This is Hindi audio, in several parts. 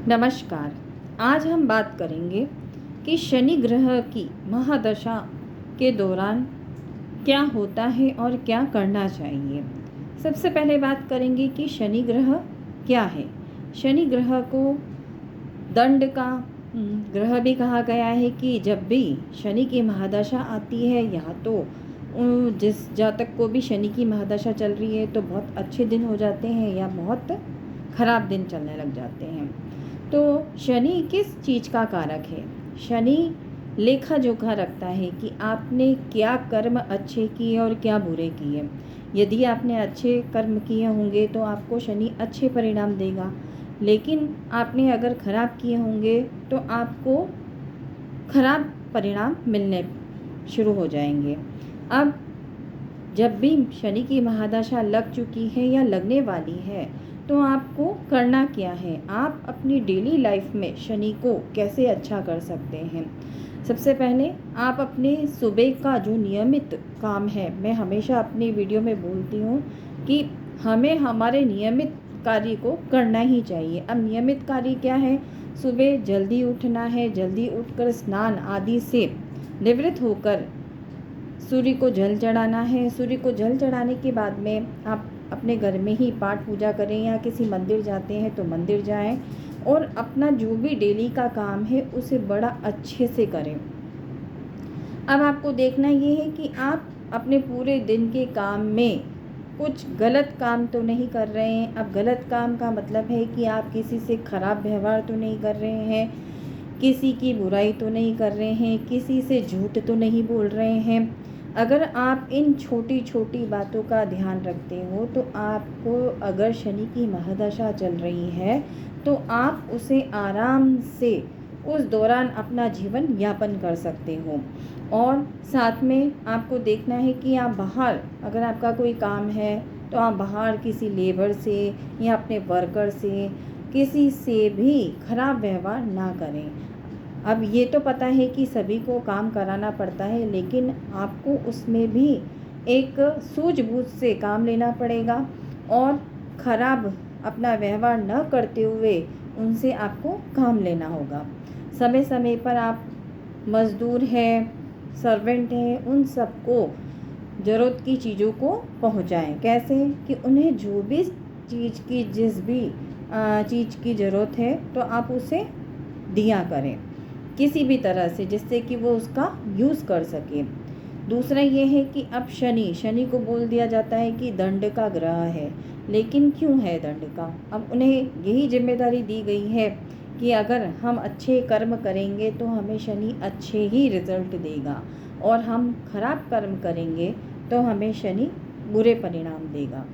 नमस्कार। आज हम बात करेंगे कि शनि ग्रह की महादशा के दौरान क्या होता है और क्या करना चाहिए। सबसे पहले बात करेंगे कि शनि ग्रह क्या है। शनि ग्रह को दंड का ग्रह भी कहा गया है कि जब भी शनि की महादशा आती है या तो जिस जातक को भी शनि की महादशा चल रही है तो बहुत अच्छे दिन हो जाते हैं या बहुत खराब दिन चलने लग जाते हैं। तो शनि किस चीज़ का कारक है? शनि लेखा जोखा रखता है कि आपने क्या कर्म अच्छे किए और क्या बुरे किए। यदि आपने अच्छे कर्म किए होंगे तो आपको शनि अच्छे परिणाम देगा, लेकिन आपने अगर खराब किए होंगे तो आपको खराब परिणाम मिलने शुरू हो जाएंगे। अब जब भी शनि की महादशा लग चुकी है या लगने वाली है तो आपको करना क्या है? आप अपनी डेली लाइफ में शनि को कैसे अच्छा कर सकते हैं? सबसे पहले आप अपने सुबह का जो नियमित काम है, मैं हमेशा अपनी वीडियो में बोलती हूँ कि हमें हमारे नियमित कार्य को करना ही चाहिए। अब नियमित कार्य क्या है? सुबह जल्दी उठना है, जल्दी उठकर स्नान आदि से निवृत्त होकर सूर्य को जल चढ़ाना है। सूर्य को जल चढ़ाने के बाद में आप अपने घर में ही पाठ पूजा करें या किसी मंदिर जाते हैं तो मंदिर जाएं और अपना जो भी डेली का काम है उसे बड़ा अच्छे से करें। अब आपको देखना ये है कि आप अपने पूरे दिन के काम में कुछ गलत काम तो नहीं कर रहे हैं। अब गलत काम का मतलब है कि आप किसी से खराब व्यवहार तो नहीं कर रहे हैं, किसी की बुराई तो नहीं कर रहे हैं, किसी से झूठ तो नहीं बोल रहे हैं। अगर आप इन छोटी छोटी बातों का ध्यान रखते हो तो आपको, अगर शनि की महादशा चल रही है तो आप उसे आराम से उस दौरान अपना जीवन यापन कर सकते हो। और साथ में आपको देखना है कि आप बाहर, अगर आपका कोई काम है तो आप बाहर किसी लेबर से या अपने वर्कर से, किसी से भी खराब व्यवहार ना करें। अब ये तो पता है कि सभी को काम कराना पड़ता है, लेकिन आपको उसमें भी एक सूझबूझ से काम लेना पड़ेगा और ख़राब अपना व्यवहार न करते हुए उनसे आपको काम लेना होगा। समय समय पर आप मज़दूर हैं, सर्वेंट हैं, उन सबको ज़रूरत की चीज़ों को पहुंचाएं। कैसे? कि उन्हें जो भी चीज़ की, जिस भी चीज़ की ज़रूरत है तो आप उसे दिया करें किसी भी तरह से, जिससे कि वो उसका यूज़ कर सके। दूसरा ये है कि अब शनि को बोल दिया जाता है कि दंड का ग्रह है, लेकिन क्यों है दंड का? अब उन्हें यही जिम्मेदारी दी गई है कि अगर हम अच्छे कर्म करेंगे तो हमें शनि अच्छे ही रिजल्ट देगा और हम खराब कर्म करेंगे तो हमें शनि बुरे परिणाम देगा।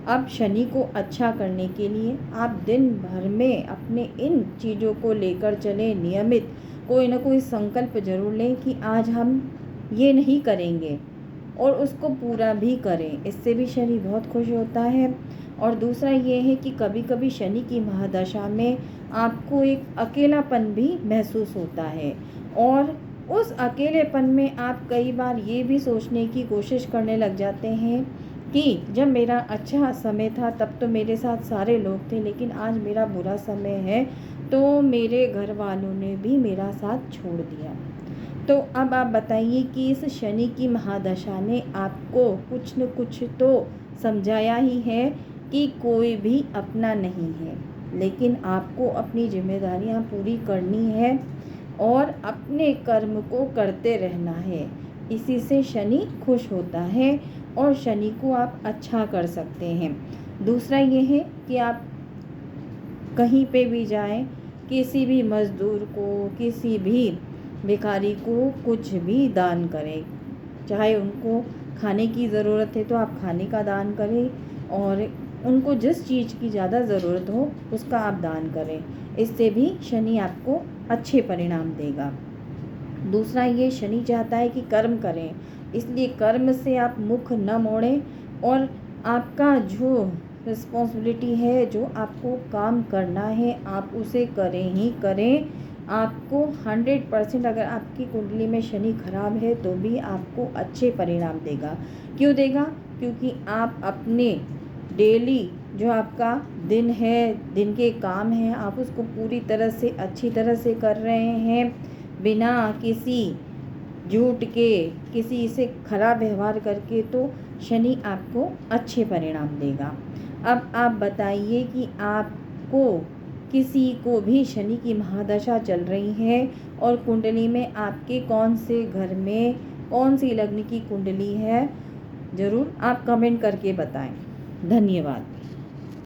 अब शनि को अच्छा करने के लिए आप दिन भर में अपने इन चीज़ों को लेकर चलें। नियमित कोई ना कोई संकल्प जरूर लें कि आज हम ये नहीं करेंगे और उसको पूरा भी करें। इससे भी शनि बहुत खुश होता है। और दूसरा ये है कि कभी कभी शनि की महादशा में आपको एक अकेलापन भी महसूस होता है और उस अकेलेपन में आप कई बार ये भी सोचने की कोशिश करने लग जाते हैं कि जब मेरा अच्छा समय था तब तो मेरे साथ सारे लोग थे, लेकिन आज मेरा बुरा समय है तो मेरे घर वालों ने भी मेरा साथ छोड़ दिया। तो अब आप बताइए कि इस शनि की महादशा ने आपको कुछ न कुछ तो समझाया ही है कि कोई भी अपना नहीं है, लेकिन आपको अपनी जिम्मेदारियां पूरी करनी है और अपने कर्म को करते रहना है। इसी से शनि खुश होता है और शनि को आप अच्छा कर सकते हैं। दूसरा ये है कि आप कहीं पे भी जाएं, किसी भी मज़दूर को, किसी भी भिखारी को कुछ भी दान करें। चाहे उनको खाने की ज़रूरत है तो आप खाने का दान करें और उनको जिस चीज़ की ज़्यादा ज़रूरत हो उसका आप दान करें। इससे भी शनि आपको अच्छे परिणाम देगा। दूसरा ये, शनि चाहता है कि कर्म करें, इसलिए कर्म से आप मुख न मोड़ें और आपका जो रिस्पॉन्सिबिलिटी है, जो आपको काम करना है, आप उसे करें ही करें। आपको 100%, अगर आपकी कुंडली में शनि खराब है तो भी आपको अच्छे परिणाम देगा। क्यों देगा? क्योंकि आप अपने डेली जो आपका दिन है, दिन के काम हैं, आप उसको पूरी तरह से अच्छी तरह से कर रहे हैं, बिना किसी झूठ के, किसी से खराब व्यवहार करके, तो शनि आपको अच्छे परिणाम देगा। अब आप बताइए कि आपको किसी को भी शनि की महादशा चल रही है और कुंडली में आपके कौन से घर में कौन सी लग्न की कुंडली है, ज़रूर आप कमेंट करके बताएं। धन्यवाद।